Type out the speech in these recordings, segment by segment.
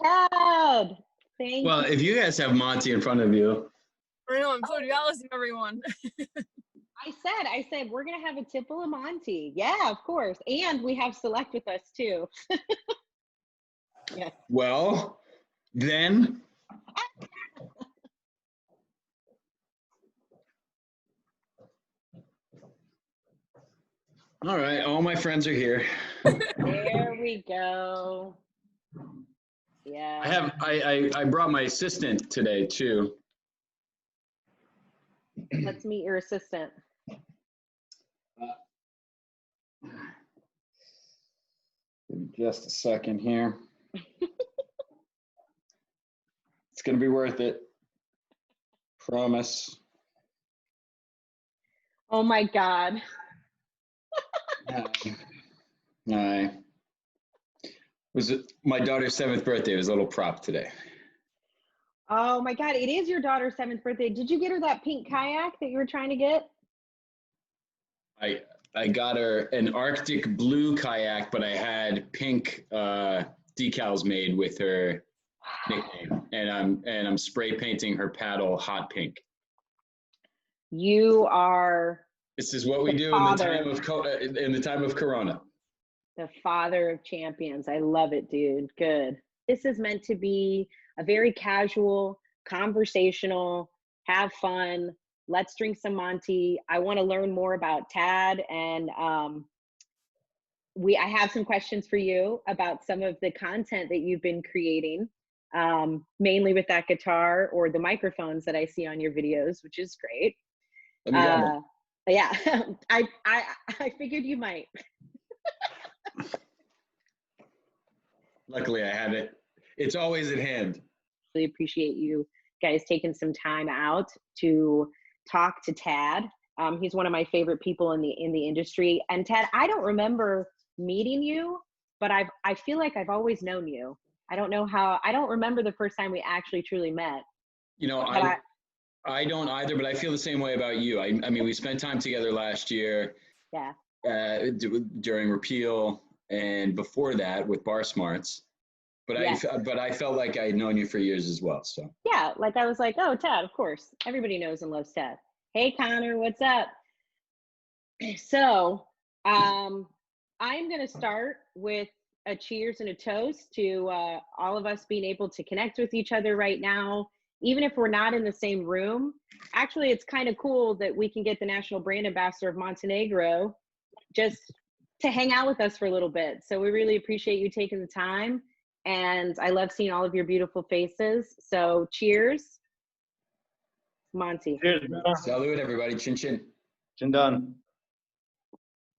Tad, thank Well, you. if you guys have Monty in front of you. I know, I'm so jealous of everyone. I said, we're going to have a tipple of Monty. Yeah, of course. And we have Select with us too. Yes. Well, then. All right, all my friends are here. There we go. Yeah. I brought my assistant today too. Let's meet your assistant. Just a second here. It's gonna be worth it. Promise. Oh my God. Hi. Was it my daughter's 7th birthday? It was a little prop today. Oh my God. It is your daughter's 7th birthday. Did you get her that pink kayak that you were trying to get? I got her an Arctic blue kayak, but I had pink decals made with her nickname, and I'm spray painting her paddle hot pink. You are. This is what we do in the time of Corona. The father of champions. I love it, dude. Good. This is meant to be a very casual, conversational, have fun. Let's drink some Monty. I want to learn more about Tad, and I have some questions for you about some of the content that you've been creating, mainly with that guitar or the microphones that I see on your videos, which is great. Yeah, I figured you might. Luckily, I had it. It's always at hand. Really appreciate you guys taking some time out to talk to Tad. He's one of my favorite people in the industry. And Tad, I don't remember meeting you, but I feel like I've always known you. I don't know how. I don't remember the first time we actually truly met. You know, I don't either, but I feel the same way about you. I mean, we spent time together last year. Yeah. During Repeal and before that with Bar Smarts. But yes. I felt like I had known you for years as well. So yeah, like I was like, oh, Tad, of course. Everybody knows and loves Tad. Hey, Connor, what's up? So I'm going to start with a cheers and a toast to all of us being able to connect with each other right now, even if we're not in the same room. Actually, it's kind of cool that we can get the national brand ambassador of Montenegro just to hang out with us for a little bit. So we really appreciate you taking the time. And I love seeing all of your beautiful faces. So cheers. Monty. Cheers. Salud, everybody. Chin chin. Chin done.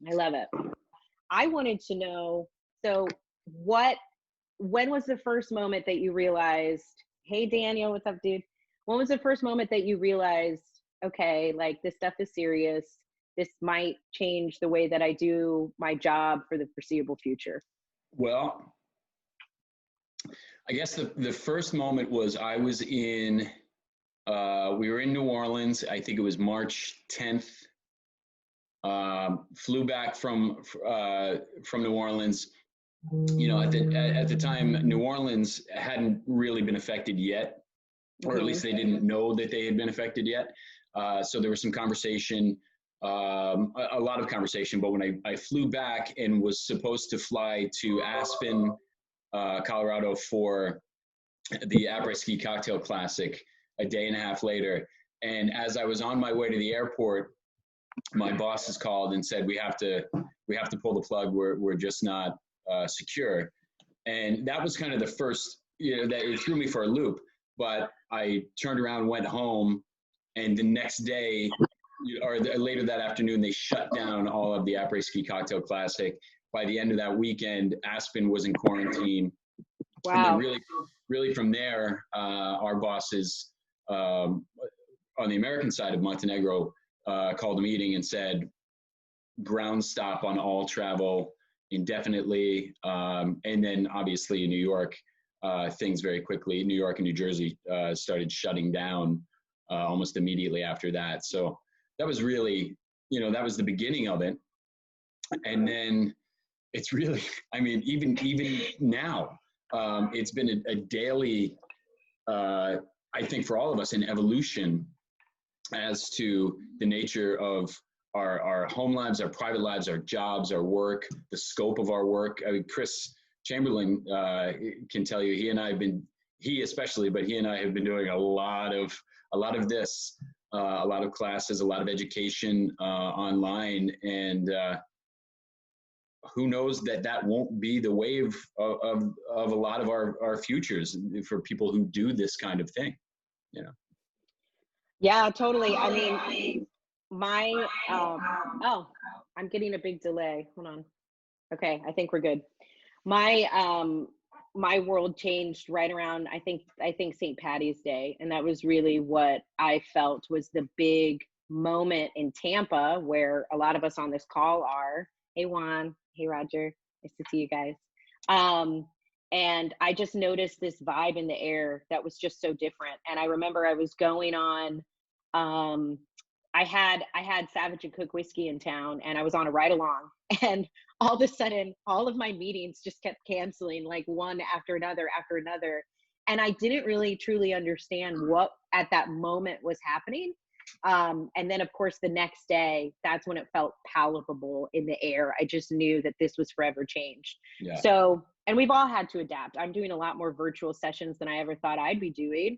I love it. I wanted to know, so when was the first moment that you realized, hey, Daniel, what's up, dude? When was the first moment that you realized, okay, like this stuff is serious. This might change the way that I do my job for the foreseeable future? Well, I guess the first moment was I was in, we were in New Orleans. I think it was March 10th. Flew back from New Orleans. You know, at the time, New Orleans hadn't really been affected yet, or at least they didn't know that they had been affected yet. So there was some conversation, a lot of conversation. But when I flew back and was supposed to fly to Aspen, Colorado for the Après-Ski Cocktail Classic a day and a half later. And as I was on my way to the airport, my bosses called and said, we have to pull the plug. We're just not secure. And that was kind of the first, you know, that it threw me for a loop. But I turned around, went home, and the next day, or later that afternoon, they shut down all of the Après-Ski Cocktail Classic. By the end of that weekend, Aspen was in quarantine. Wow. And then really from there, our bosses on the American side of Montenegro called a meeting and said, ground stop on all travel indefinitely. And then obviously in New York, things very quickly, New York and New Jersey started shutting down almost immediately after that. So that was really, you know, that was the beginning of it. And then it's really, I mean, even now, it's been a daily, I think for all of us, an evolution as to the nature of our home lives, our private lives, our jobs, our work, the scope of our work. I mean, Chris Chamberlain can tell you, he especially, but he and I have been doing a lot of this, a lot of classes, a lot of education online, and who knows that won't be the wave of a lot of our futures for people who do this kind of thing, you know. Yeah, totally. I mean, my oh, I'm getting a big delay. Hold on. Okay, I think we're good. My world changed right around I think St. Patty's Day, and that was really what I felt was the big moment in Tampa, where a lot of us on this call are. Hey Juan, hey Roger, nice to see you guys. And I just noticed this vibe in the air that was just so different. And I remember I was going on, I had Savage and Cook whiskey in town, and I was on a ride along, and all of a sudden, all of my meetings just kept canceling, like one after another after another. And I didn't really truly understand what at that moment was happening. And then, of course, the next day, that's when it felt palpable in the air. I just knew that this was forever changed. Yeah. So, and we've all had to adapt. I'm doing a lot more virtual sessions than I ever thought I'd be doing,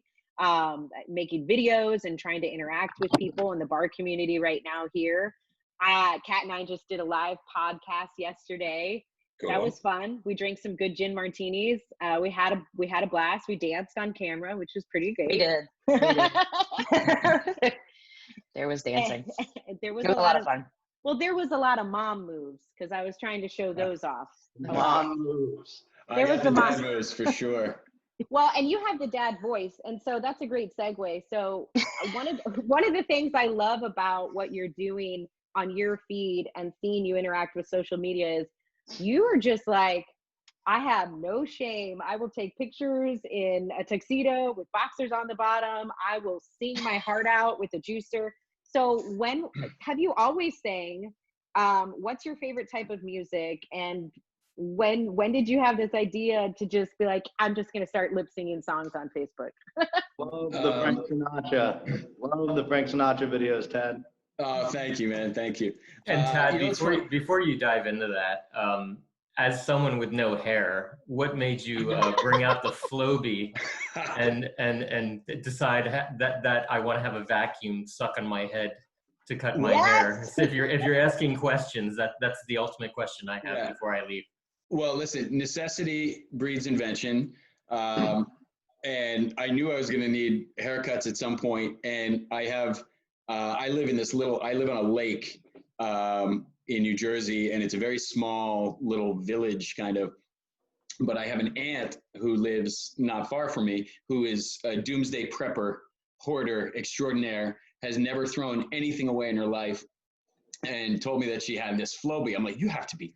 making videos and trying to interact with people in the bar community right now here. Kat and I just did a live podcast yesterday. Cool. That was fun. We drank some good gin martinis. We had a blast. We danced on camera, which was pretty great. We did. We did. There was dancing. There was a lot of fun. Well, there was a lot of mom moves because I was trying to show those off. Mom moves. There was the dad moves for sure. Well, and you have the dad voice, and so that's a great segue. So one of the things I love about what you're doing on your feed and seeing you interact with social media is you are just like, I have no shame. I will take pictures in a tuxedo with boxers on the bottom. I will sing my heart out with a juicer. So have you always sang? What's your favorite type of music? And when did you have this idea to just be like, I'm just going to start lip singing songs on Facebook? Love the Frank Sinatra. Love the Frank Sinatra videos, Tad. Oh, thank you, man. Thank you. And Tad, before you dive into that, as someone with no hair, what made you bring out the Flowbee and decide that I want to have a vacuum suck on my head to cut my hair? So if you're asking questions, that's the ultimate question I have before I leave. Well, listen, necessity breeds invention. And I knew I was going to need haircuts at some point. And I live on a lake in New Jersey, and it's a very small little village kind of, but I have an aunt who lives not far from me, who is a doomsday prepper, hoarder extraordinaire, has never thrown anything away in her life, and told me that she had this Flowbee. I'm like, you have to be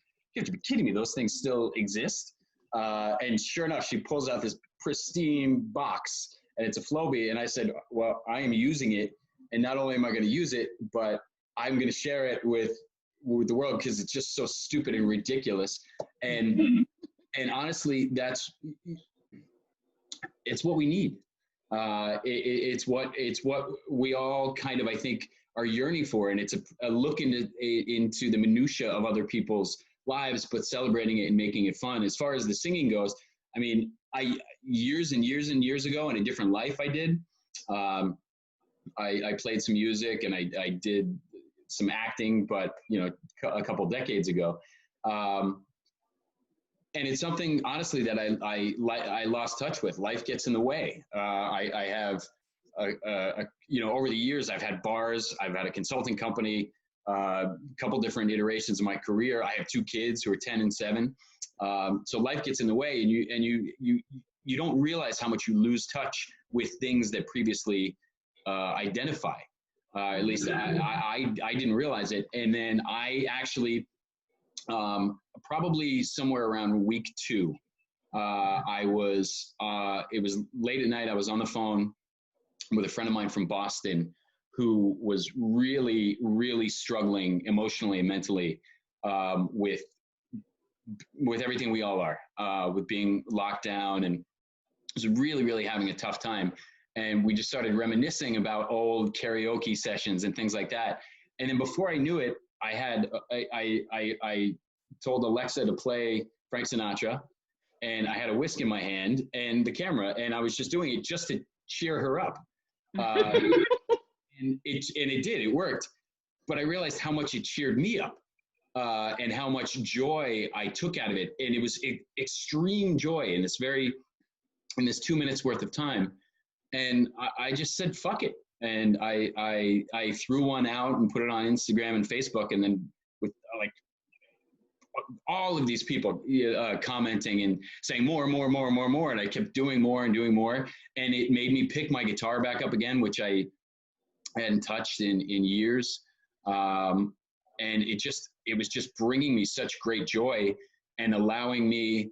kidding me. Those things still exist. And sure enough, she pulls out this pristine box, and it's a Flowbee. And I said, well, I am using it. And not only am I going to use it, but I'm going to share it with the world because it's just so stupid and ridiculous. And honestly, it's what we need. It's what we all kind of, I think, are yearning for. And it's a look into the minutia of other people's lives, but celebrating it and making it fun. As far as the singing goes, I mean, years and years and years ago in a different life I did, I played some music and I did some acting, but a couple decades ago. And it's something, honestly, that I lost touch with. Life gets in the way. I have, over the years, I've had bars, I've had a consulting company, a couple different iterations of my career. I have 2 kids who are 10 and 7. So life gets in the way, and you don't realize how much you lose touch with things that previously identify. At least I didn't realize it. And then I actually, probably somewhere around week 2, it was late at night. I was on the phone with a friend of mine from Boston who was really, really struggling emotionally and mentally with with everything we all are, with being locked down, and was really, really having a tough time. And we just started reminiscing about old karaoke sessions and things like that. And then before I knew it, I told Alexa to play Frank Sinatra, and I had a whisk in my hand and the camera, and I was just doing it just to cheer her up. And it did, it worked. But I realized how much it cheered me up, and how much joy I took out of it. And it was extreme joy in this 2 minutes worth of time. And I just said, fuck it. And I threw one out and put it on Instagram and Facebook. And then with like all of these people commenting and saying more. And I kept doing more and doing more. And it made me pick my guitar back up again, which I hadn't touched in years. And it was just bringing me such great joy and allowing me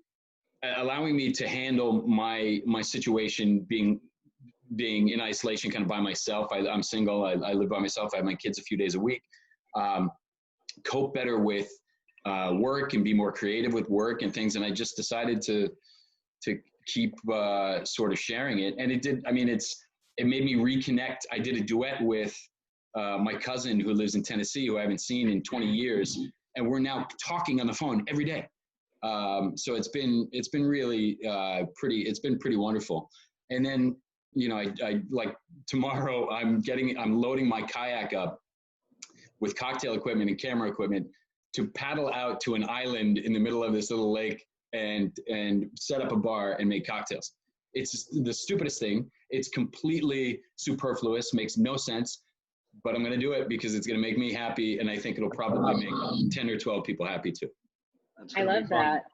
to handle my situation being in isolation, kind of by myself. I'm single. I live by myself. I have my kids a few days a week. Cope better with work and be more creative with work and things. And I just decided to keep sort of sharing it. And it did. I mean, it made me reconnect. I did a duet with my cousin who lives in Tennessee, who I haven't seen in 20 years, and we're now talking on the phone every day. So it's been really pretty wonderful. And then, I like tomorrow I'm loading my kayak up with cocktail equipment and camera equipment to paddle out to an island in the middle of this little lake and set up a bar and make cocktails. It's the stupidest thing. It's completely superfluous, makes no sense, but I'm going to do it because it's going to make me happy. And I think it'll probably make 10 or 12 people happy too. I love that.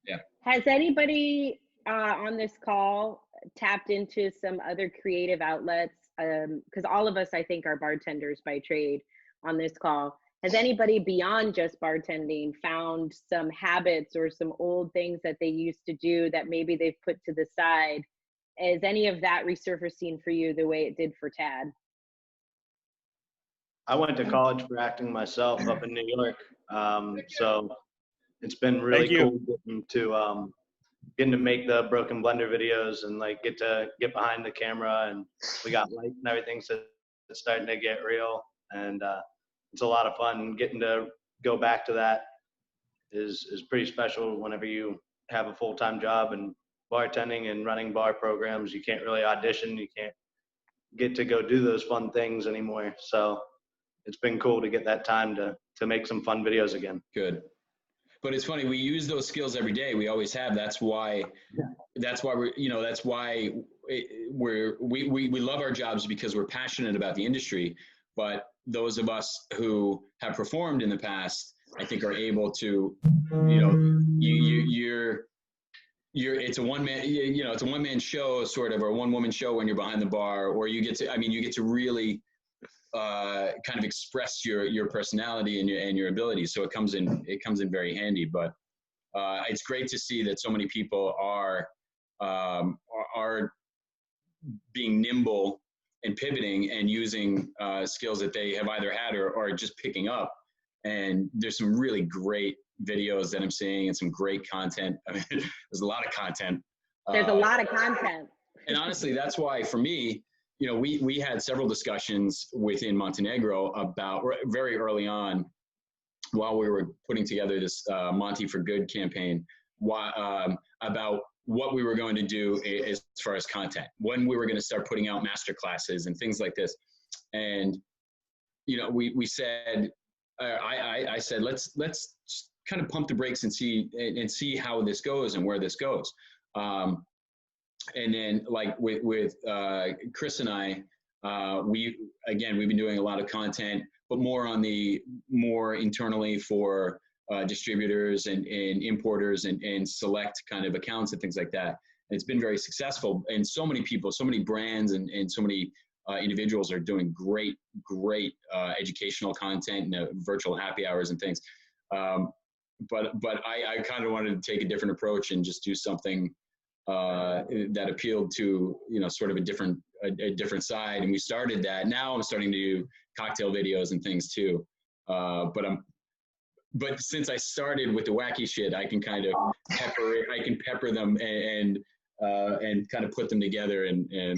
Yeah. Has anybody on this call tapped into some other creative outlets? Because all of us, I think, are bartenders by trade on this call. Has anybody beyond just bartending found some habits or some old things that they used to do that maybe they've put to the side? Is any of that resurfacing for you the way it did for Tad? I went to college for acting myself up in New York. So it's been really cool getting to make the Broken Blender videos and like get behind the camera, and we got lights and everything. So it's starting to get real, and it's a lot of fun. Getting to go back to that is pretty special. Whenever you have a full-time job and bartending and running bar programs, you can't really audition. You can't get to go do those fun things anymore. So it's been cool to get that time to make some fun videos again. Good. But it's funny, we use those skills every day. We always have. That's why we love our jobs, because we're passionate about the industry. But those of us who have performed in the past, I think, are able to, it's a one-man show sort of, or a one-woman show when you're behind the bar, or you get to really kind of express your personality and your abilities. So it comes in very handy. But it's great to see that so many people are being nimble and pivoting and using skills that they have either had or just picking up. And there's some really great videos that I'm seeing, and some great content. I mean, there's a lot of content. There's a lot of content. And honestly, that's why for me, we had several discussions within Montenegro about, very early on, while we were putting together this Monty for Good campaign, about what we were going to do as far as content, when we were going to start putting out master classes and things like this. And, we said, I said, let's kind of pump the brakes and see how this goes and where this goes. And then, like with Chris and I, we've been doing a lot of content, but more internally for distributors and importers and select kind of accounts and things like that. And it's been very successful. And so many people, so many brands, and so many individuals are doing great educational content and virtual happy hours and things. But I kind of wanted to take a different approach and just do something that appealed to, sort of a different side. And we started that. Now I'm starting to do cocktail videos and things too. But but since I started with the wacky shit, I can kind of pepper them and kind of put them together and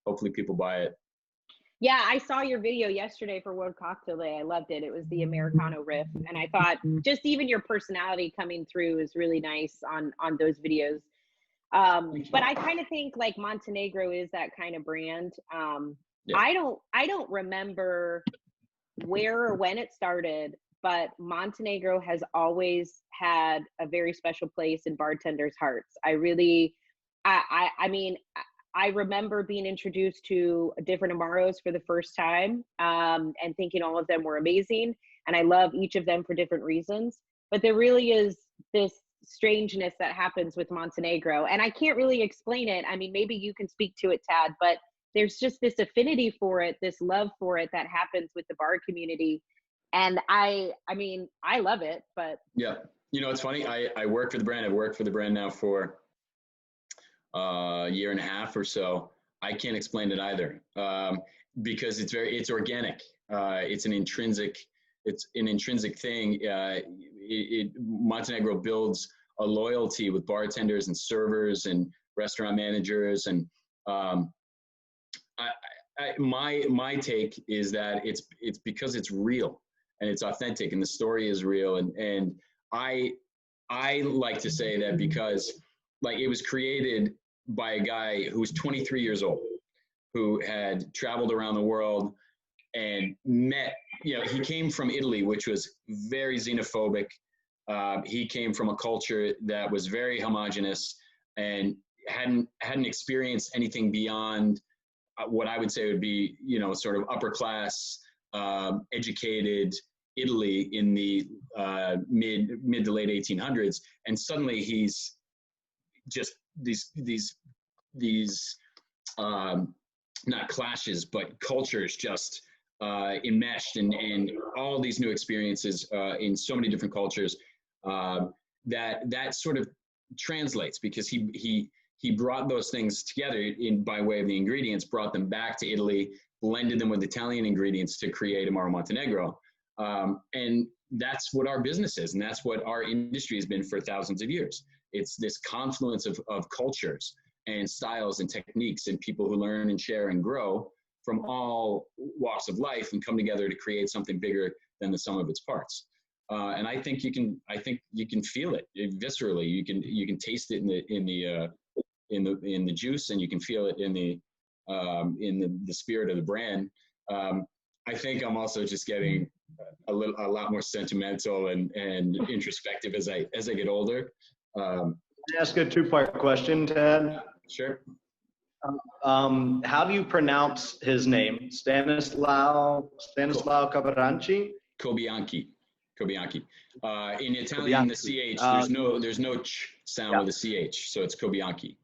hopefully people buy it. Yeah, I saw your video yesterday for World Cocktail Day. I loved it. It was the Americano riff, and I thought just even your personality coming through is really nice on those videos. But I kind of think like Montenegro is that kind of brand. Yeah. I don't remember where or when it started, but Montenegro has always had a very special place in bartenders' hearts. I mean, I remember being introduced to different Amaros for the first time, and thinking all of them were amazing. And I love each of them for different reasons. But there really is this strangeness that happens with Montenegro. And I can't really explain it. I mean, maybe you can speak to it, Tad, but there's just this affinity for it, this love for it that happens with the bar community. And I mean, I love it, but. Yeah. You know, it's funny. I work for the brand. I've worked for the brand now for a year and a half or so. I can't explain it either, because it's organic. It's an intrinsic thing. Montenegro builds a loyalty with bartenders and servers and restaurant managers. And my take is that it's because it's real and it's authentic and the story is real. And I like to say that because like it was created by a guy who was 23 years old, who had traveled around the world and met, he came from Italy, which was very xenophobic. He came from a culture that was very homogenous and hadn't experienced anything beyond what I would say would be, sort of upper class, educated Italy in the mid to late 1800s. And suddenly he's just these not clashes, but cultures just enmeshed and all these new experiences in so many different cultures that sort of translates because he brought those things together by way of the ingredients, brought them back to Italy, blended them with Italian ingredients to create Amaro Montenegro. And that's what our business is. And that's what our industry has been for thousands of years. It's this confluence of cultures and styles and techniques and people who learn and share and grow from all walks of life and come together to create something bigger than the sum of its parts. And I think you can feel it viscerally. You can taste it in the juice, and you can feel it in the spirit of the brand. I think I'm also just getting a lot more sentimental and introspective as I get older. Can I ask a two-part question, Tad? Sure. How do you pronounce his name? Stanislao Carducci? Cobianchi. In Italian, the CH, there's no ch sound with a CH, so it's Cobianchi.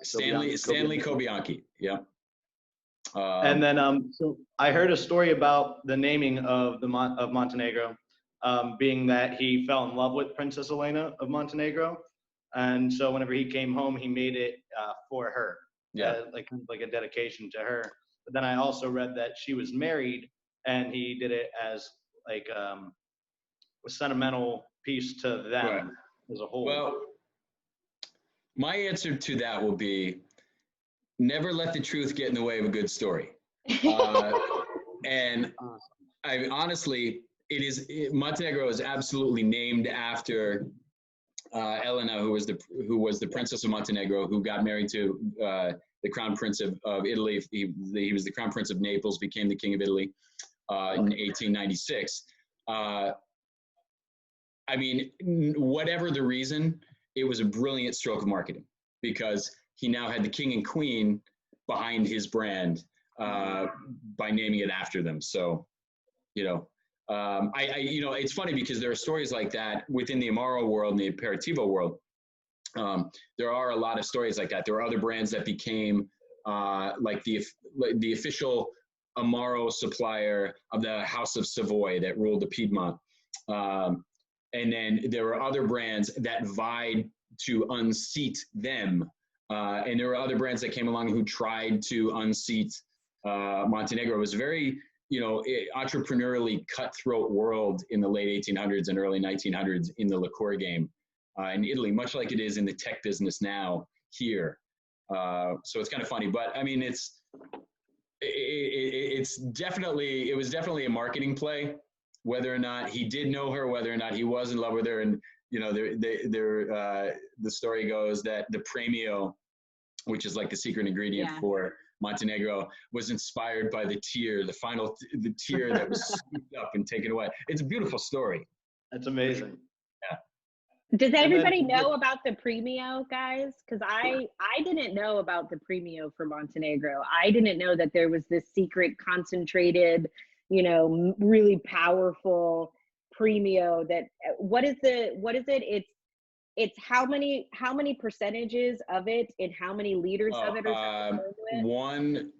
Stanley Cobianchi. Yeah. And then, so I heard a story about the naming of Montenegro, being that he fell in love with Princess Elena of Montenegro, and so whenever he came home, he made it for her, like a dedication to her. But then I also read that she was married, and he did it as like a sentimental piece to them as a whole. Well, my answer to that will be, never let the truth get in the way of a good story. And I honestly, Montenegro is absolutely named after Elena, who was the Princess of Montenegro, who got married to the Crown Prince of Italy. He was the Crown Prince of Naples, became the King of Italy in 1896. I mean, whatever the reason, it was a brilliant stroke of marketing because he now had the king and queen behind his brand by naming it after them. So, it's funny because there are stories like that within the Amaro world and the Aperitivo world. There are a lot of stories like that. There are other brands that became like the official Amaro supplier of the House of Savoy that ruled the Piedmont. And then there were other brands that vied to unseat them. And there were other brands that came along who tried to unseat Montenegro. It was very entrepreneurially cutthroat world in the late 1800s and early 1900s in the liqueur game in Italy, much like it is in the tech business now here. So it's kind of funny, but I mean, it was definitely a marketing play, whether or not he did know her, whether or not he was in love with her. And, the story goes that the premio, which is like the secret ingredient for Montenegro, was inspired by the tear that was scooped up and taken away. It's a beautiful story. That's amazing. Yeah. Does everybody know about the premio, guys? Because I didn't know about the premio for Montenegro. I didn't know that there was this secret concentrated, really powerful premio. What is it? It's how many percentages of it and how many liters of it are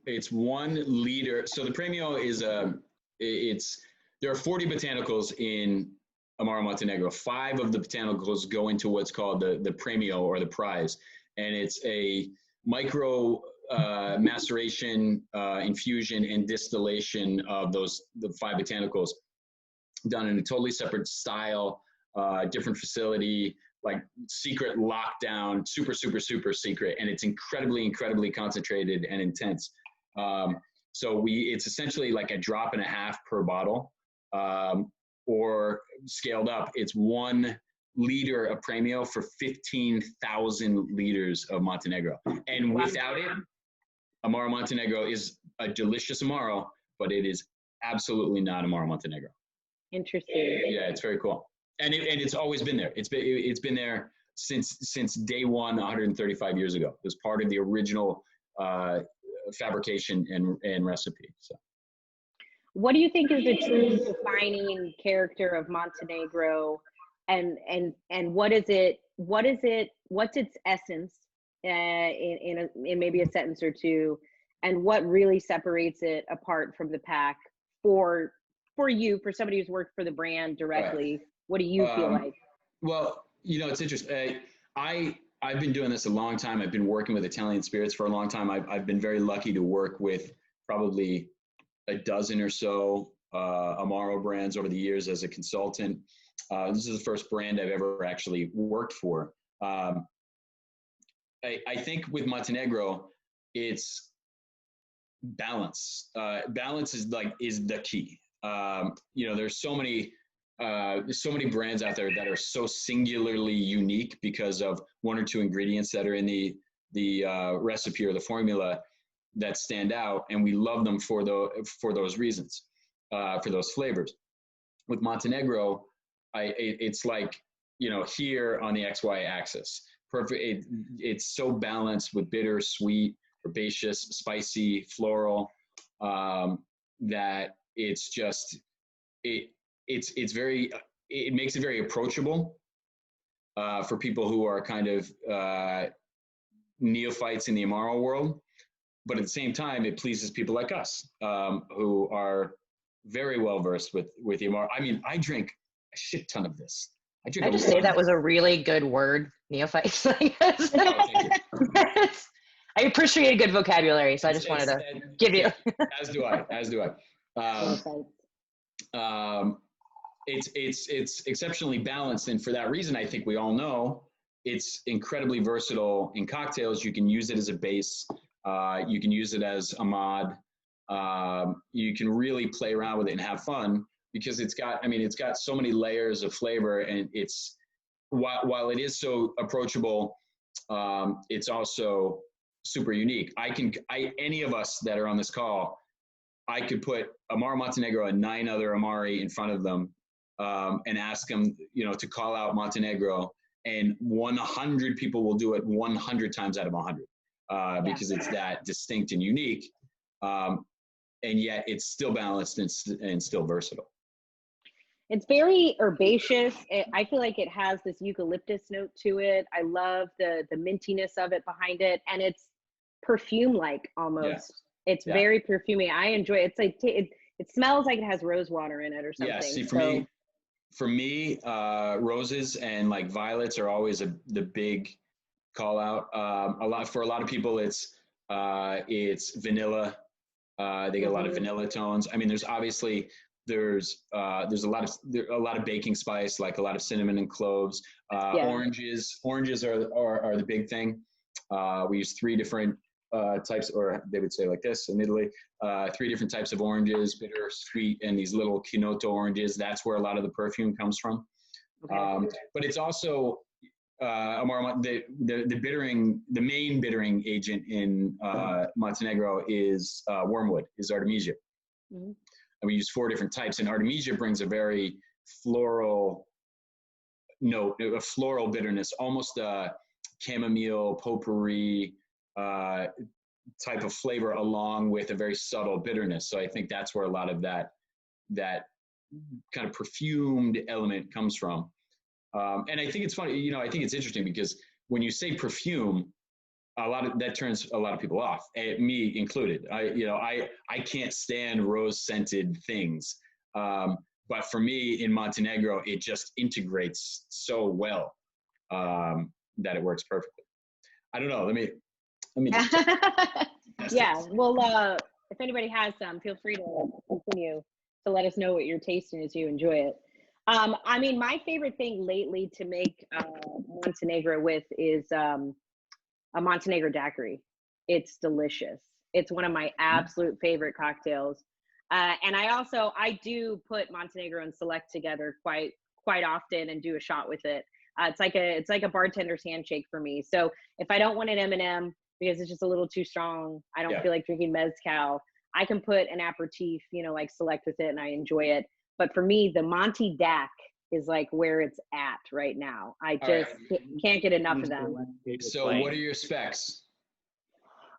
it's 1 liter. So the premio is there are 40 botanicals in Amaro Montenegro. 5 of the botanicals go into what's called the premio, or the prize, and it's a micro maceration, infusion, and distillation of the 5 botanicals, done in a totally separate style, different facility, like secret lockdown, super, super, super secret, and it's incredibly, incredibly concentrated and intense. So it's essentially like a drop and a half per bottle. Or scaled up, it's 1 liter of premio for 15,000 liters of Montenegro. And without it, Amaro Montenegro is a delicious Amaro, but it is absolutely not Amaro Montenegro. Interesting. Yeah, it's very cool. And it's always been there. It's been there since day one, 135 years ago. It was part of the original fabrication and recipe. So. What do you think is the true defining character of Montenegro, and what is it? What's its essence in maybe a sentence or two, and what really separates it apart from the pack for somebody who's worked for the brand directly? Right. What do you feel like? Well, it's interesting. I've been doing this a long time. I've been working with Italian spirits for a long time. I've been very lucky to work with probably a dozen or so Amaro brands over the years as a consultant. This is the first brand I've ever actually worked for. I think with Montenegro, it's balance. Balance is the key. There's so many brands out there that are so singularly unique because of 1 or 2 ingredients that are in the recipe or the formula that stand out, and we love them for those reasons, for those flavors. With Montenegro, it's like here on the XY axis, perfect. It's so balanced with bitter, sweet, herbaceous, spicy, floral, that it's just it makes it very approachable for people who are kind of neophytes in the Amaro world. But at the same time, it pleases people like us who are very well versed with the Amaro. I mean, I drink a shit ton of this. I just say that was a really good word, neophyte. I appreciate a good vocabulary, so I just wanted to give you. As do I. It's exceptionally balanced, and for that reason, I think we all know it's incredibly versatile in cocktails. You can use it as a base. You can use it as a mod. You can really play around with it and have fun because it's got so many layers of flavor, and it's while it is so approachable, it's also super unique. Any of us that are on this call, I could put Amaro Montenegro and 9 other Amari in front of them, and ask them, to call out Montenegro, and 100 people will do it 100 times out of 100. Because it's that distinct and unique, and yet it's still balanced and still versatile. It's very herbaceous. I feel like it has this eucalyptus note to it. I love the mintiness of it behind it, and it's perfume-like almost. Yeah. It's very perfumey. I enjoy it. It's like it smells like it has rose water in it or something. Yeah. See, for me, roses and like violets are always the big call out. For a lot of people, it's vanilla, They get a lot of vanilla tones. I mean, there's obviously there's a lot of baking spice, like a lot of cinnamon and cloves. Oranges are the big thing. We use three different types, or they would say like this in Italy, three different types of oranges: bitter, sweet, and these little Kinoto oranges. That's where a lot of the perfume comes from. Okay. But it's also Amaro, the main bittering agent in Montenegro is wormwood, is Artemisia. Mm-hmm. And we use 4 different types, and Artemisia brings a very floral note, a floral bitterness, almost a chamomile, potpourri type of flavor, along with a very subtle bitterness. So I think that's where a lot of that kind of perfumed element comes from. And I think it's funny, I think it's interesting because when you say perfume, that turns a lot of people off, me included. I can't stand rose scented things. But for me in Montenegro, it just integrates so well that it works perfectly. I don't know. Let me. Yeah. Well, if anybody has some, feel free to continue to let us know what you're tasting as you enjoy it. I mean, my favorite thing lately to make Montenegro with is a Montenegro daiquiri. It's delicious. It's one of my absolute favorite cocktails. And I do put Montenegro and Select together quite often and do a shot with it. It's like a bartender's handshake for me. So if I don't want an M&M because it's just a little too strong, I don't feel like drinking mezcal, I can put an aperitif, like Select with it, and I enjoy it. But for me, the Monty Dac is like where it's at right now. I just can't get enough of them. So what are your specs?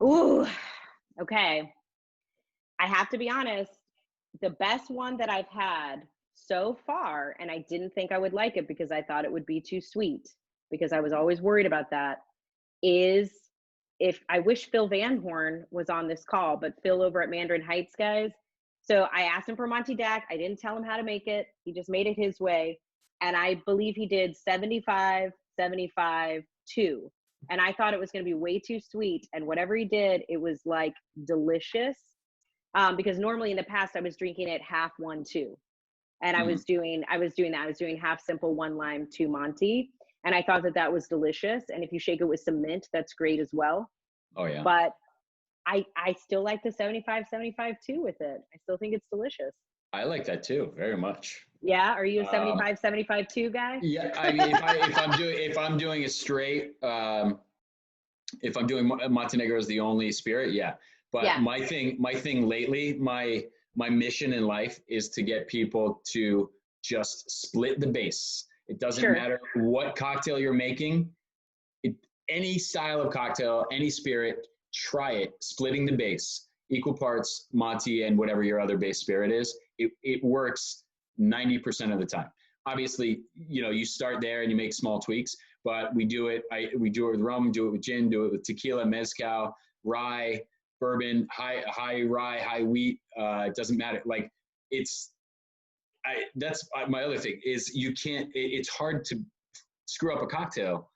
Ooh, okay. I have to be honest, the best one that I've had so far, and I didn't think I would like it because I thought it would be too sweet, because I was always worried about that, is I wish Phil Van Horn was on this call, but Phil over at Mandarin Heights, guys. So I asked him for Monty Dac. I didn't tell him how to make it. He just made it his way. And I believe he did 75, 75, 2. And I thought it was going to be way too sweet. And whatever he did, it was like delicious. Because normally in the past, I was drinking it half 1, 2. And I was doing that. I was doing half simple, 1 lime, 2 Monty. And I thought that was delicious. And if you shake it with some mint, that's great as well. Oh, yeah. But I still like the 75, 75, 2 with it. I still think it's delicious. I like that too, very much. Yeah, are you a 75, 75, 2 guy? Yeah, I mean, if I'm doing it straight, if I'm doing Montenegro as the only spirit, yeah. But my thing lately, my mission in life is to get people to just split the base. It doesn't matter what cocktail you're making. Any style of cocktail, any spirit, try it, splitting the base, equal parts Monty and whatever your other base spirit is. It works 90% of the time. Obviously, you start there and you make small tweaks, but we do it with rum, do it with gin, do it with tequila, mezcal, rye, bourbon, high rye, high wheat. It doesn't matter. Like that's my other thing is it's hard to screw up a cocktail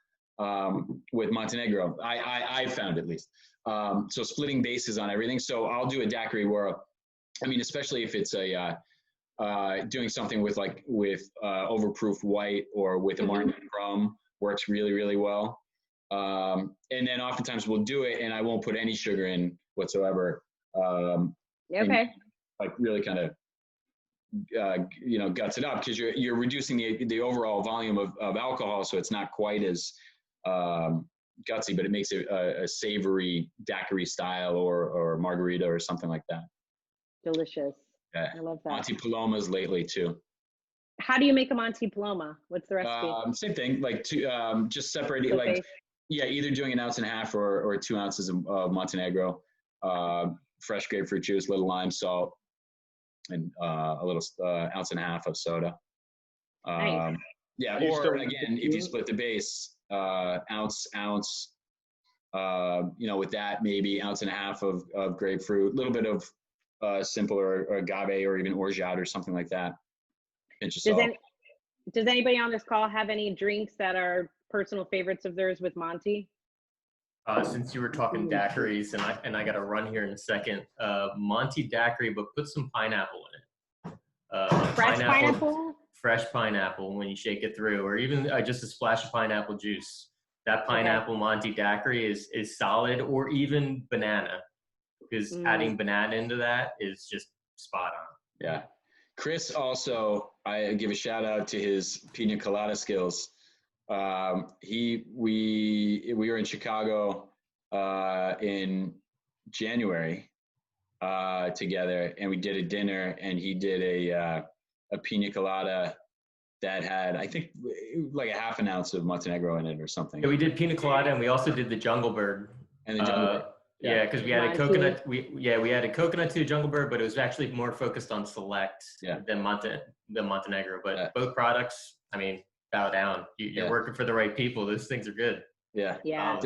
with Montenegro. I found at least. So splitting bases on everything. So I'll do a daiquiri where, especially if it's doing something with overproof white or with a Martin rum works really, really well. And then oftentimes we'll do it and I won't put any sugar in whatsoever. Okay. Like really kind of, guts it up because you're reducing the overall volume of alcohol. So it's not quite as gutsy, but it makes it a savory daiquiri style or margarita or something like that. Delicious. Yeah. I love that. Monty Palomas lately too. How do you make a Monty Paloma? What's the recipe? Same thing, just separating, either doing 1.5 ounces or 2 ounces of Montenegro, fresh grapefruit juice, little lime, salt, and a little 1.5 ounces of soda. Nice. Yeah, or again, if you split the base, ounce, with that maybe 1.5 ounces of grapefruit, a little bit of simple or agave or even orgeat or something like that. Does anybody on this call have any drinks that are personal favorites of theirs with Monty? Since you were talking daiquiris, and I got to run here in a second. Monty daiquiri, but put some pineapple in it. Fresh pineapple? Fresh pineapple when you shake it through, or even just a splash of pineapple juice. That pineapple Monty daiquiri is solid, or even banana, because adding banana into that is just spot on. Yeah. Chris also, I give a shout out to his pina colada skills. We were in Chicago in January together, and we did a dinner, and he did a pina colada that had, I think, like a half an ounce of Montenegro in it or something. Yeah, we did pina colada, and we also did the Jungle Bird. And the Jungle Bird. Yeah, because we added coconut. We added coconut to the Jungle Bird, but it was actually more focused on Select than Montenegro. But both products, I mean, bow down. You're working for the right people. Those things are good. Yeah. Yeah.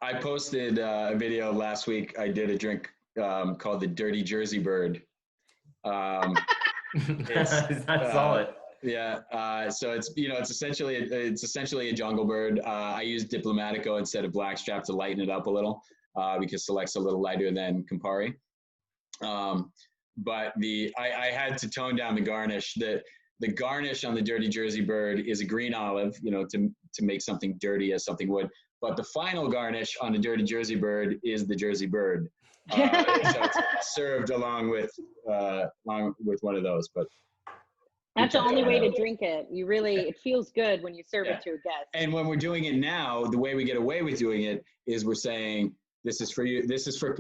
I posted a video last week. I did a drink called the Dirty Jersey Bird. That's solid. Yeah. So it's essentially a Jungle Bird. I use Diplomatico instead of Blackstrap to lighten it up a little, because Select's a little lighter than Campari. But I had to tone down the garnish. The garnish on the Dirty Jersey Bird is a green olive, to make something dirty as something would. But the final garnish on the Dirty Jersey Bird is the Jersey Bird. So it's served along with one of those. But that's the only way to drink it. it feels good when you serve it to a guest. And when we're doing it now, the way we get away with doing it is we're saying, this is for you. This is for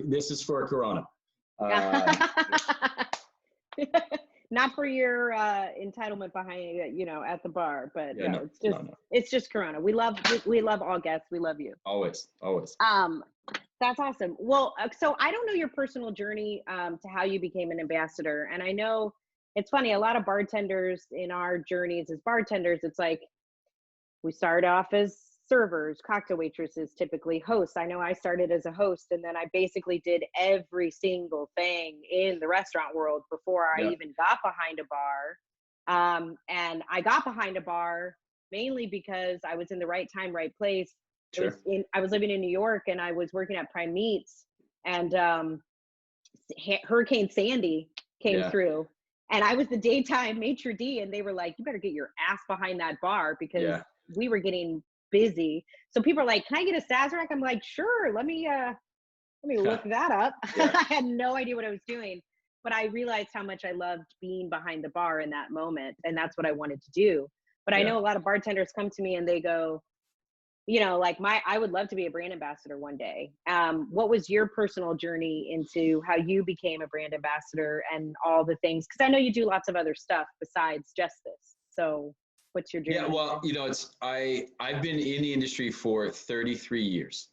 a Corona. Not for your entitlement behind at the bar, but it's just Corona. We love all guests. We love you. Always. That's awesome. Well, so I don't know your personal journey to how you became an ambassador, and I know it's funny. A lot of bartenders in our journeys as bartenders, it's like we start off as servers, cocktail waitresses, typically hosts. I know I started as a host, and then I basically did every single thing in the restaurant world before I even got behind a bar. And I got behind a bar mainly because I was in the right time, right place. Sure. I was living in New York, and I was working at Prime Meats, and Hurricane Sandy came through, and I was the daytime maitre d', and they were like, you better get your ass behind that bar, because we were getting busy. So people are like, can I get a Sazerac? I'm like, sure, let me look that up. I had no idea what I was doing, but I realized how much I loved being behind the bar in that moment, and that's what I wanted to do. But I know a lot of bartenders come to me and they go, I would love to be a brand ambassador one day. What was your personal journey into how you became a brand ambassador and all the things? Because I know you do lots of other stuff besides just this. So what's your journey? Yeah, well, I've been in the industry for 33 years.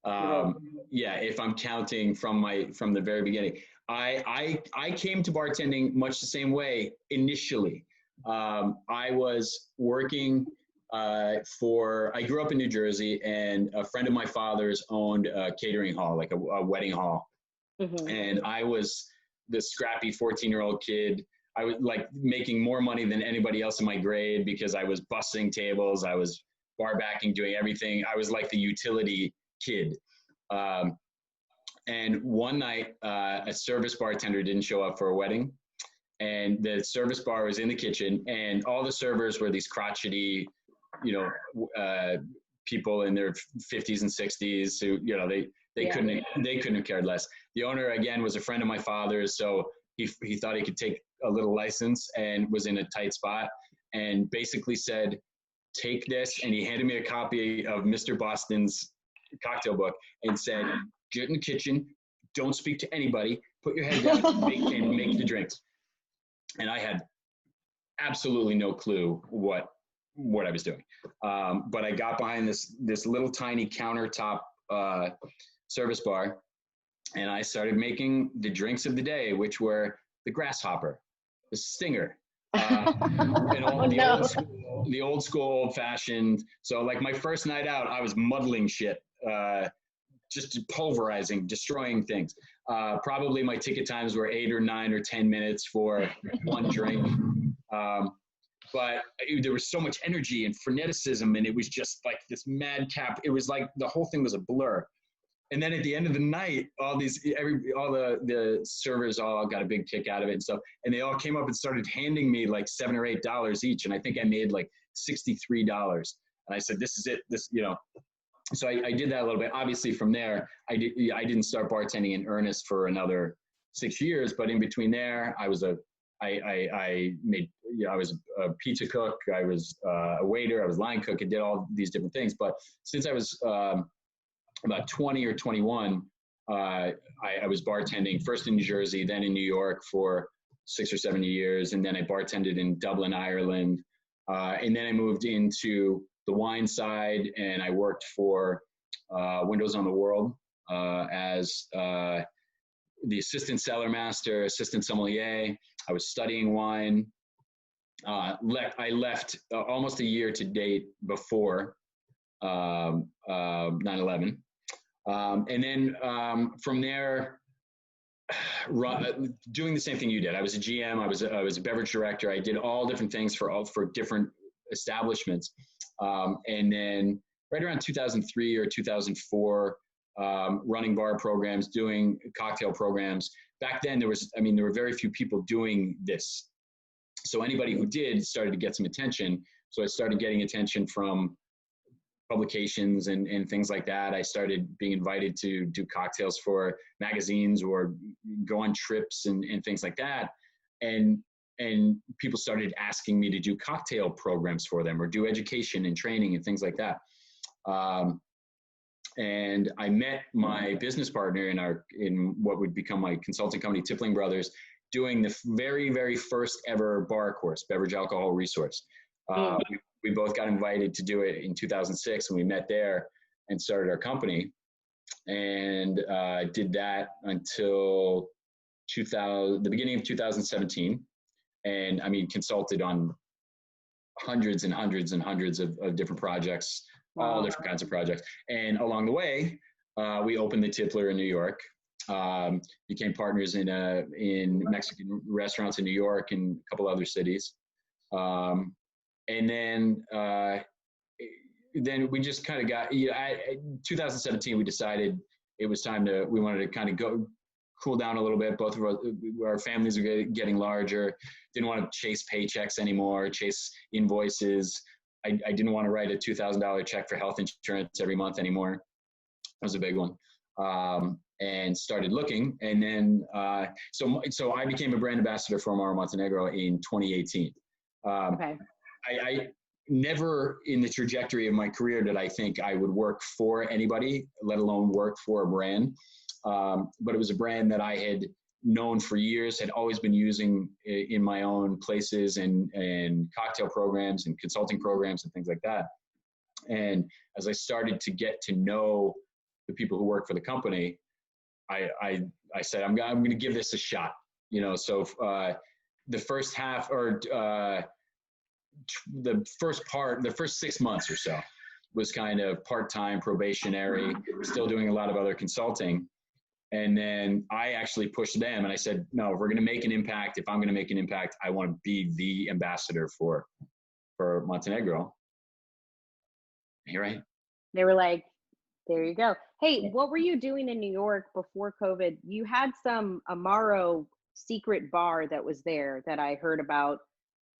If I'm counting from the very beginning. I came to bartending much the same way initially. I was working I grew up in New Jersey, and a friend of my father's owned a catering hall, like a wedding hall. Mm-hmm. And I was this scrappy 14-year-old kid. I was like making more money than anybody else in my grade because I was bussing tables. I was bar backing, doing everything. I was like the utility kid. And one night, a service bartender didn't show up for a wedding. And the service bar was in the kitchen, and all the servers were these crotchety, people in their 50s and 60s who, they couldn't have cared less. The owner, again, was a friend of my father's, so he thought he could take a little license, and was in a tight spot, and basically said, take this. And he handed me a copy of Mr. Boston's cocktail book and said, get in the kitchen, don't speak to anybody, put your head down and make the drinks. And I had absolutely no clue what I was doing. But I got behind this little tiny countertop service bar, and I started making the drinks of the day, which were the grasshopper, the stinger, the old school, old fashioned. So like my first night out, I was muddling shit, just pulverizing, destroying things. Probably my ticket times were 8 or 9 or 10 minutes for one drink. but there was so much energy and freneticism, and it was just like this madcap. It was like the whole thing was a blur. And then at the end of the night, all the servers all got a big kick out of it and stuff. And they all came up and started handing me like $7 or $8 each. And I think I made like $63. And I said, this is it. So I did that a little bit. Obviously from there, I didn't start bartending in earnest for another 6 years, but in between there, I was a pizza cook. I was a waiter. I was line cook. I did all these different things. But since I was, about 20 or 21, I was bartending first in New Jersey, then in New York for 6 or 7 years. And then I bartended in Dublin, Ireland. And then I moved into the wine side, and I worked for Windows on the World as the assistant cellar master, assistant sommelier. I was studying wine. I left almost a year to date before 9/11. And then from there, doing the same thing you did. I was a GM. I was a beverage director. I did all different things for different establishments. And then right around 2003 or 2004, running bar programs, doing cocktail programs. Back then, there were very few people doing this. So anybody who did started to get some attention. So I started getting attention from publications and things like that. I started being invited to do cocktails for magazines or go on trips and things like that. And people started asking me to do cocktail programs for them or do education and training and things like that. And I met my business partner in what would become my consulting company, Tippling Brothers, doing the very, very first ever bar course, Beverage Alcohol Resource. We both got invited to do it in 2006, and we met there and started our company, and did that until the beginning of 2017. And consulted on hundreds and hundreds and hundreds of different projects, all different kinds of projects. And along the way, we opened the Tippler in New York, became partners in Mexican restaurants in New York and a couple other cities. And then we just kind of got, 2017, we decided it was time we wanted to kind of cool down a little bit. Both of our families are getting larger. Didn't want to chase paychecks anymore, chase invoices. I didn't want to write a $2,000 check for health insurance every month anymore. That was a big one. And started looking. And then, so I became a brand ambassador for Amaro Montenegro in 2018. Okay. I never in the trajectory of my career did I think I would work for anybody, let alone work for a brand. But it was a brand that I had known for years, had always been using in my own places and cocktail programs and consulting programs and things like that. And as I started to get to know the people who work for the company, I said, I'm going to give this a shot. So the first half the first 6 months or so was kind of part-time probationary, still doing a lot of other consulting. And then I actually pushed them and I said, no, if we're going to make an impact, if I'm going to make an impact, I want to be the ambassador for Montenegro. You're right. They were like, there you go. Hey, what were you doing in New York before COVID? You had some Amaro secret bar that was there that I heard about.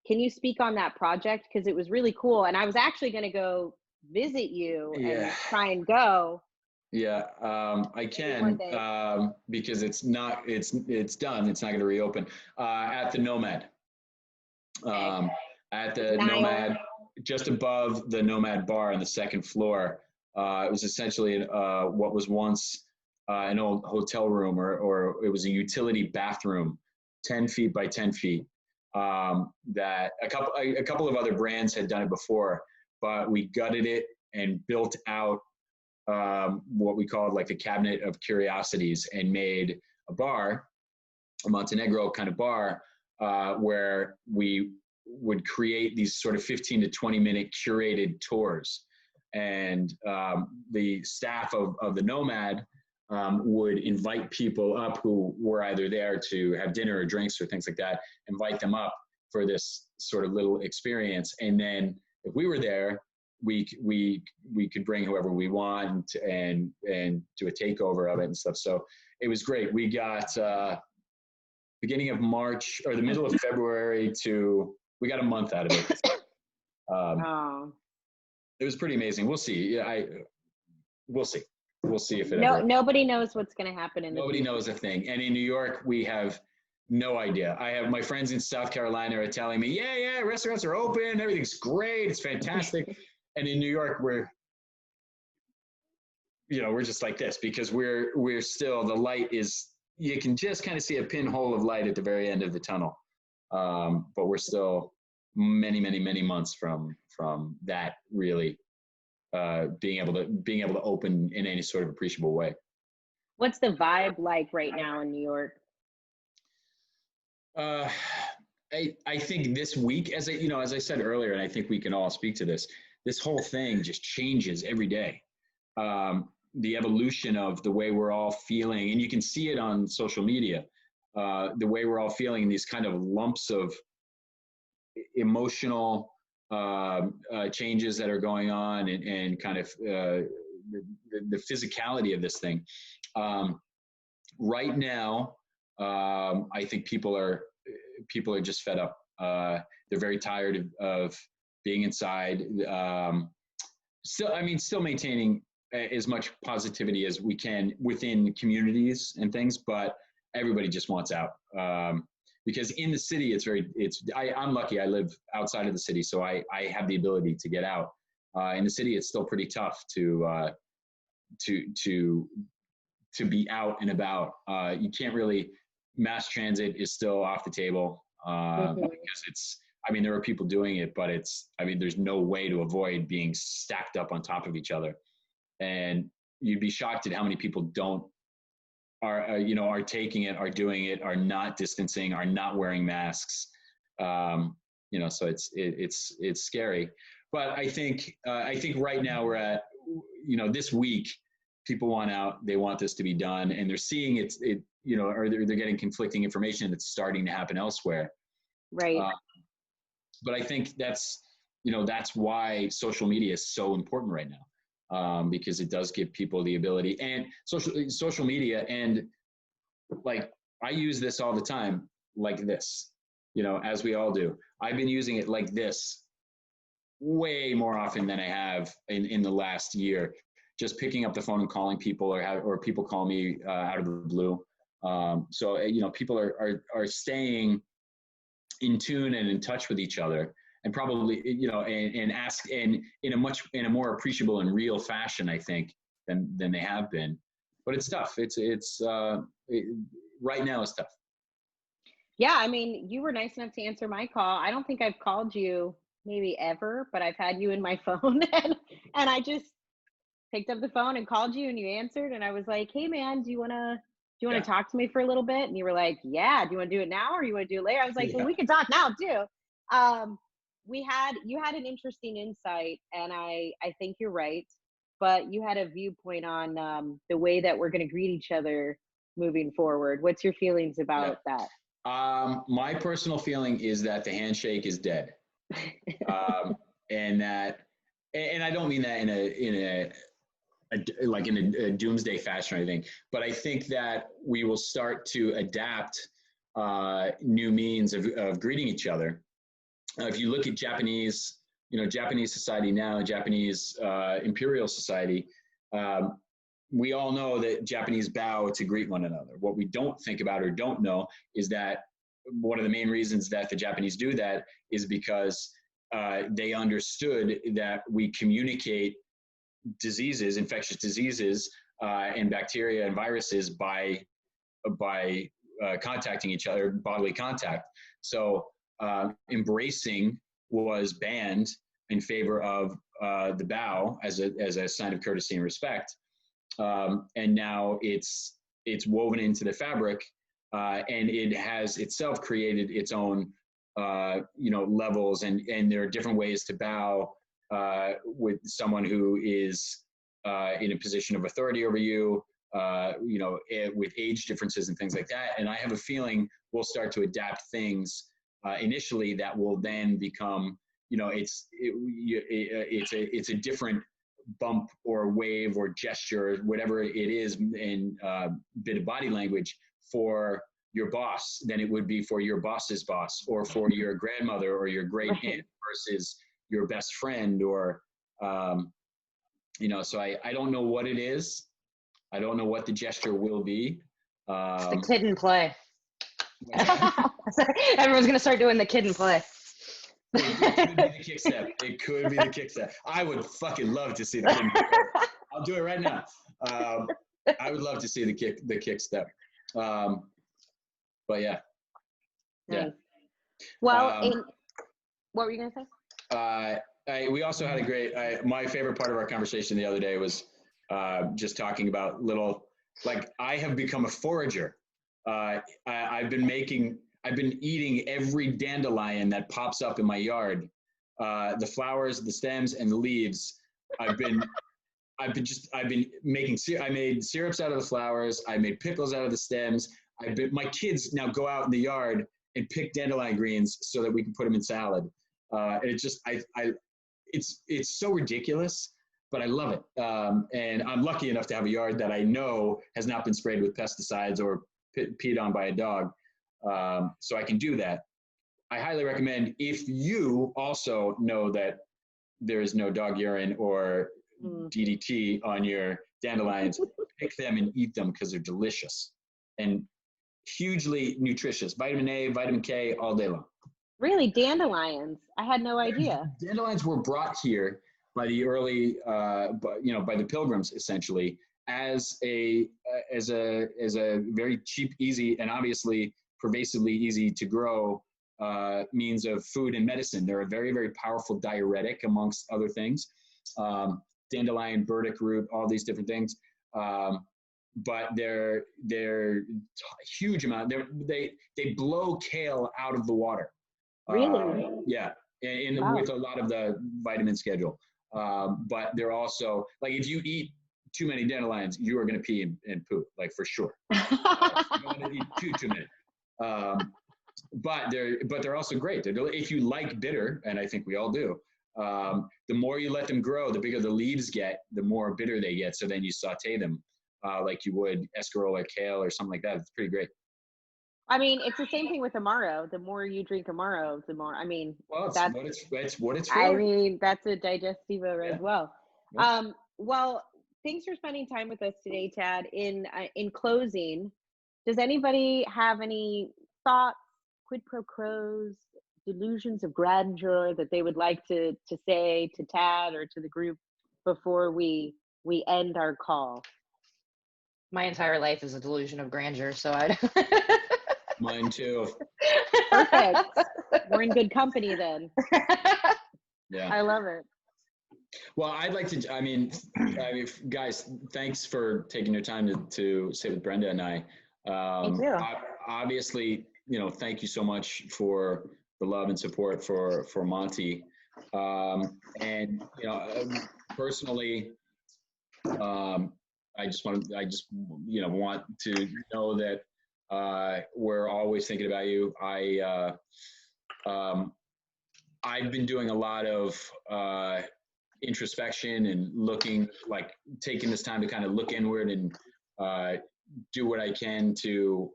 Can you speak on that project? Because it was really cool. And I was actually going to go visit you and try and go. Yeah, I can, because it's done. It's not going to reopen at the Nomad. At the Nomad, just above the Nomad bar on the second floor. It was essentially what was once an old hotel room, or it was a utility bathroom, 10 feet by 10 feet. That a couple of other brands had done it before, but we gutted it and built out what we called like the cabinet of curiosities and made a bar, a Montenegro kind of bar, where we would create these sort of 15 to 20 minute curated tours. And the staff of the Nomad would invite people up who were either there to have dinner or drinks or things like that, invite them up for this sort of little experience. And then if we were there, we could bring whoever we want and do a takeover of it and stuff. So it was great. We got beginning of March or the middle of February we got a month out of it. It was pretty amazing. We'll see. Yeah, we'll see. We'll see if it ever. Nobody knows what's going to happen in the Nobody future. knows a thing. And in New York, we have no idea. I have my friends in South Carolina are telling me, yeah, restaurants are open. Everything's great. It's fantastic. And in New York, we're just like this because we're still, the light is, you can just kind of see a pinhole of light at the very end of the tunnel. But we're still many, many, many months from that really being able to open in any sort of appreciable way. What's the vibe like right now in New York? I think this week, as I said earlier, and I think we can all speak to this, this whole thing just changes every day. The evolution of the way we're all feeling, and you can see it on social media, the way we're all feeling, these kind of lumps of emotional changes that are going on and kind of the physicality of this thing. Right now, I think people are just fed up. They're very tired of being inside. Still maintaining as much positivity as we can within communities and things, but everybody just wants out. Because in the city, I'm lucky. I live outside of the city, so I have the ability to get out. In the city, it's still pretty tough to be out and about. You can't really. Mass transit is still off the table because there are people doing it, but there's no way to avoid being stacked up on top of each other. And you'd be shocked at how many people are taking it, are doing it, are not distancing, are not wearing masks. So it's scary. But I think right now we're at, this week, people want out, they want this to be done, and they're seeing or they're getting conflicting information that's starting to happen elsewhere. Right. But I think that's why social media is so important right now. Because it does give people the ability, and social media, and like I use this all the time, like this, as we all do. I've been using it like this way more often than I have in the last year. Just picking up the phone and calling people, or people call me out of the blue. So people are staying in tune and in touch with each other. And probably, and ask, and in a more appreciable and real fashion, I think, than they have been. But it's tough. Right now it's tough. Yeah, you were nice enough to answer my call. I don't think I've called you maybe ever, but I've had you in my phone, and I just picked up the phone and called you, and you answered, and I was like, "Hey, man, do you wanna talk to me for a little bit?" And you were like, "Yeah. Do you want to do it now, or you want to do it later?" I was like, "Well, we can talk now too." You had an interesting insight, and I think you're right, but you had a viewpoint on the way that we're going to greet each other moving forward. What's your feelings about that? My personal feeling is that the handshake is dead. And I don't mean that in a doomsday fashion or anything, but I think that we will start to adapt new means of greeting each other. If you look at Japanese society now, Japanese imperial society, we all know that Japanese bow to greet one another. What we don't think about or don't know is that one of the main reasons that the Japanese do that is because they understood that we communicate diseases, infectious diseases, and bacteria and viruses by contacting each other, bodily contact. So embracing was banned in favor of the bow as a sign of courtesy and respect, and now it's woven into the fabric, and it has itself created its own levels, and there are different ways to bow with someone who is in a position of authority over you, with age differences and things like that. And I have a feeling we'll start to adapt things initially that will then become, it's a different bump or wave or gesture, whatever it is in bit of body language for your boss than it would be for your boss's boss or for your grandmother or your great aunt versus your best friend or, so I don't know what it is. I don't know what the gesture will be. It's the kid and play. Everyone's going to start doing the kid and play. It could be the kick step. It could be the kick step. I would fucking love to see the kick step. I'll do it right now. I would love to see the kick step. But yeah. Nice. Well, what were you gonna say? We also had a great. My favorite part of our conversation the other day was just talking about I have become a forager. I've been eating every dandelion that pops up in my yard. The flowers, the stems, and the leaves. I've been making. I made syrups out of the flowers. I made pickles out of the stems. My kids now go out in the yard and pick dandelion greens so that we can put them in salad. It's so ridiculous, but I love it. And I'm lucky enough to have a yard that I know has not been sprayed with pesticides or peed on by a dog. So I can do that. I highly recommend, if you also know that there is no dog urine or DDT on your dandelions, pick them and eat them because they're delicious and hugely nutritious. Vitamin A, vitamin K, all day long. Really, dandelions? I had no idea. Dandelions were brought here by the early, by the Pilgrims, essentially, as a very cheap, easy, and obviously pervasively easy to grow means of food and medicine. They're a very, very powerful diuretic, amongst other things. Dandelion, burdock root, all these different things. But they're huge amount. They blow kale out of the water. Really? Yeah, with a lot of the vitamin schedule. But they're also, like, if you eat too many dandelions, you are going to pee and poop, like, for sure. You don't want to eat too many. But they're also great. If you like bitter, and I think we all do, the more you let them grow, the bigger the leaves get, the more bitter they get. So then you saute them like you would escarole or kale or something like that. It's pretty great. I mean, it's the same thing with Amaro. The more you drink Amaro, the more, well, it's what it's for. I mean, that's a digestivo as well. Yeah. Well, thanks for spending time with us today, Tad. In closing, does anybody have any thoughts, quid pro quos, delusions of grandeur that they would like to say to Tad or to the group before we end our call? My entire life is a delusion of grandeur, so I Mine too. Perfect. We're in good company then. Yeah. I love it. Well, I'd like to, guys, thanks for taking your time to sit with Brenda and I. Thank you. Obviously, thank you so much for the love and support for Monty. And, personally, I just want to know that we're always thinking about you. I've been doing a lot of introspection and taking this time to kind of look inward and do what I can to,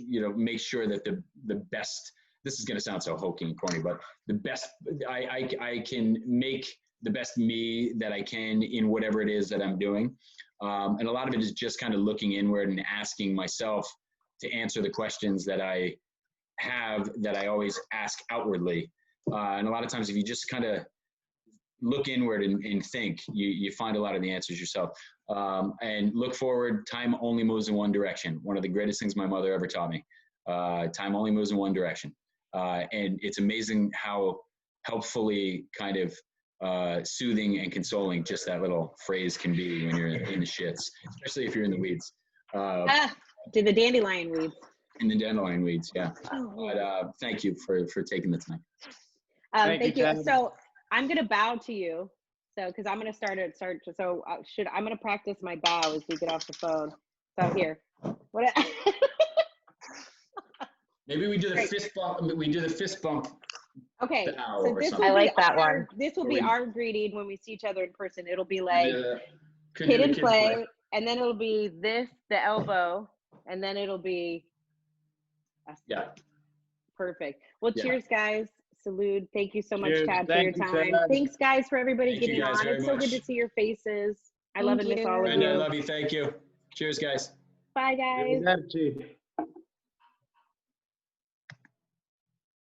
make sure that the best. This is going to sound so hokey and corny, but the best I can make the best me that I can in whatever it is that I'm doing. And a lot of it is just kind of looking inward and asking myself to answer the questions that I have that I always ask outwardly. And a lot of times if you just kind of look inward and think, you find a lot of the answers yourself. And look forward. Time only moves in one direction. One of the greatest things my mother ever taught me. Time only moves in one direction. And it's amazing how helpfully kind of soothing and consoling just that little phrase can be when you're in the shits, especially if you're in the weeds. To the dandelion weeds. In the dandelion weeds, yeah. But thank you for taking the time. Thank you. So I'm going to bow to you. So, because I'm going to start. So I'm going to practice my bow as we get off the phone. So here, what? Maybe we do the Great. fist bump. We do the fist bump. Okay, The owl so or this something. will I be like that our, one. this will Or be we- our greeting when we see each other in person. It'll be like Could do kid the and kid play, and then it'll be this, the elbow, and then it'll be Yeah. perfect. Well, Yeah. cheers, guys. Salute. Thank you so much, Cheers. Tad, for your Thank you, time. Tad. Thanks, guys, for everybody Thank you getting guys on. very It's so good much. to see your faces. I love and miss all of Brenda, I you. love you. Thank you. Cheers, guys. Bye, guys. Arrivederci.